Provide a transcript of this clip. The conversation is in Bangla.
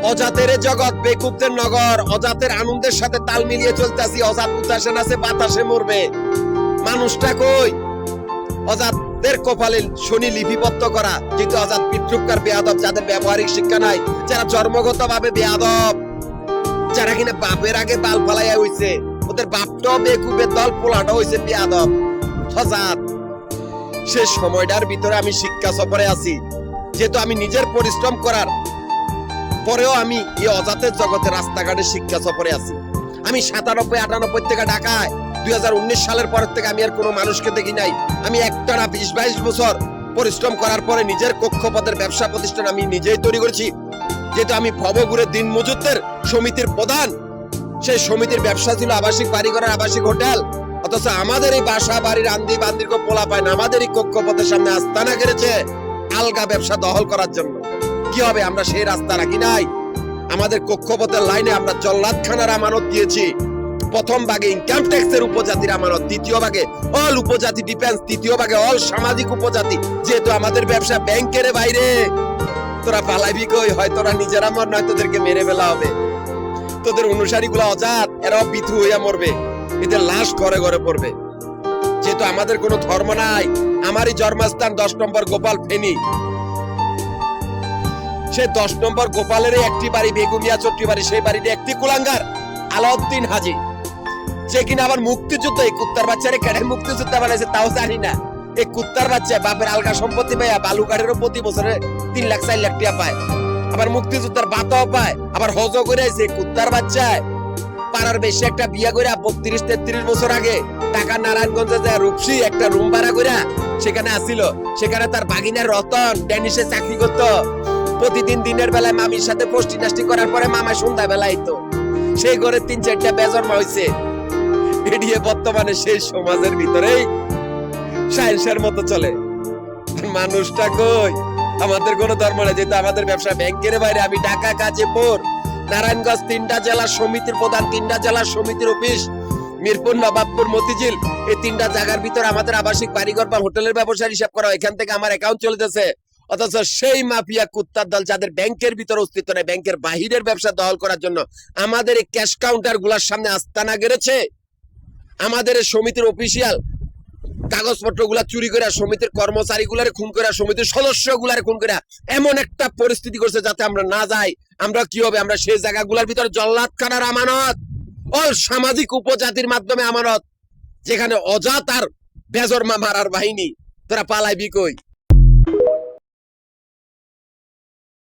অজাতের জগৎ বেকুবদের নগর, অজাতের আনন্দের সাথে তাল মিলিয়ে চলতেছি। অজাত উদাসে নাচে বাতাসে মরবে। মানুষটা কই? অজাতদের কপালে শনি লিপিবদ্ধ করা, কিন্তু অজাত বিদ্রুপকার বেয়াদব, যাদের ব্যবহারিক শিক্ষা নাই, যারা জন্মগত ভাবে বেয়াদব, যারা কিনা বাপের আগে বাল ফালাইয়া হইছে, ওদের বাপটাও বেকুবের দল, পোলাটাও হইছে বেয়াদব অজাত। সে সময়টার ভিতরে আমি শিক্ষা সফরে আছি, যেহেতু আমি নিজের পরিশ্রম করার পরেও আমি এই অজাতের জগতে রাস্তাঘাটে শিক্ষা সফরে আছি। আমি 97-98 থেকে ঢাকায় 2019 সালের পর থেকে আমি আর কোনো মানুষকে দেখি নাই। আমি একটানা 20-22 বছর পরিশ্রম করার পরে নিজের কক্ষপথের ব্যবসা প্রতিষ্ঠান আমি নিজেই তৈরি করেছি। যেহেতু আমি ভবঘুরে দিন মজুরদের সমিতির প্রধান, সেই সমিতির ব্যবসা ছিল আবাসিক বাড়িঘরের আবাসিক হোটেল, অথচ আমাদের এই বাসা বাড়ির আন্দি বান্দির পোলা পায় না, আমাদের এই কক্ষপথের সামনে আস্তানা গেড়েছে আলগা ব্যবসা দখল করার জন্য। কি হবে? আমরা সেই রাস্তা রাখি নাই। আমাদের কক্ষপথের লাইনে আমরা জল্লাদখানার আমানত দিয়েছি। প্রথম ভাগে ইনকাম ট্যাক্সের উপজাতির আমানত, দ্বিতীয় ভাগে অল উপজাতি ডিফেন্স, তৃতীয় ভাগে অল সামাজিক উপজাতি। যেহেতু আমাদের ব্যবসা ব্যাংকের বাইরে, তোরা পালাবি কই? হয় তোরা নিজেরা মর, নয় তোদেরকে মেরে ফেলা হবে। তোদের অনুসারী গুলা অজাত, এরাও পিথু হইয়া মরবে, এদের লাশ ঘরে ঘরে পড়বে। যেহেতু আমাদের কোনো ধর্ম নাই, আমারই জন্মস্থান 10 নম্বর গোপাল ফেনী। সে 10 নম্বর গোপালের একটি বাড়ি বেগুমিয়া চট্টি বাড়ি, সেই বাড়িতে একটি কুলাঙ্গার আলাউদ্দিন হাজি, যে কিনা আবার মুক্তিযুদ্ধ, এই কুত্তার বাচ্চারে কেটে মুক্তিযোদ্ধা বানাইছে তাও জানি না। এই কুত্তার বাচ্চা বাপের আলগা সম্পত্তি পায়, বালুঘাটেরও প্রতি বছরে 3 লাখ 4 লাখ টাকা পায়, আবার মুক্তিযোদ্ধার বাতাও পায়, আবার হজও করে আইছে। কুত্তার বাচ্চায় পাড়ার বেশি একটা বিয়া করে 32-33 বছর আগে ঢাকা নারায়ণগঞ্জে যায় রূপসী একটা রুম ভাড়া করে সেখানে আসিল। সেখানে তার ভাগিনার রতন ডেনিসে চাকরি করতো। প্রতিদিন দিনের বেলায় মামির সাথে পোস্টি নাস্টি করার পরে মামা সন্ধ্যা বেলায় তো সেই ঘরে 3-4টা বেজন্মা হয়েছে। এড়িয়ে বর্তমানে সেই সমাজের ভিতরেই সায়েন্সের মতো চলে। মানুষটা কই? আমাদের কোনো ধর্ম নেই, যেহেতু আমাদের ব্যবসা ব্যাংকের বাইরে। আমি ঢাকা, গাজীপুর, নারায়ণগঞ্জ 3টা জেলার সমিতির প্রধান, 3টা জেলার সমিতির অফিস, মিরপুর, নবাবপুর, মতিঝিল, এই 3টা জায়গার ভিতরে আমাদের আবাসিক বাড়িঘর বা হোটেলের ব্যবসার হিসাব করা, এখান থেকে আমার অ্যাকাউন্ট চলতেছে। অথচ সেই মাফিয়া কুত্তার দল, যাদের ব্যাংকের ভিতরে অস্তিত্ব নেই, ব্যাংকের বাহিরের ব্যবসা দখল করার জন্য আমাদের এই ক্যাশ কাউন্টার গুলার সামনে আস্তানা গেড়েছে। আমাদের সমিতির অফিসিয়াল কাগজপত্র গুলা চুরি করে, সমিতির কর্মচারী গুলারে খুন করে, সমিতির সদস্য গুলারে খুন করে এমন একটা পরিস্থিতি করছে যাতে আমরা না যাই। আমরা কি হবে? আমরা সেই জায়গাগুলোর ভিতরে জল্লাদখানার আমানত, অল সামাজিক উপজাতির মাধ্যমে আমানত, যেখানে অজাত আর বেজন্মা মারার বাহিনী। তোরা পালাইবি কই?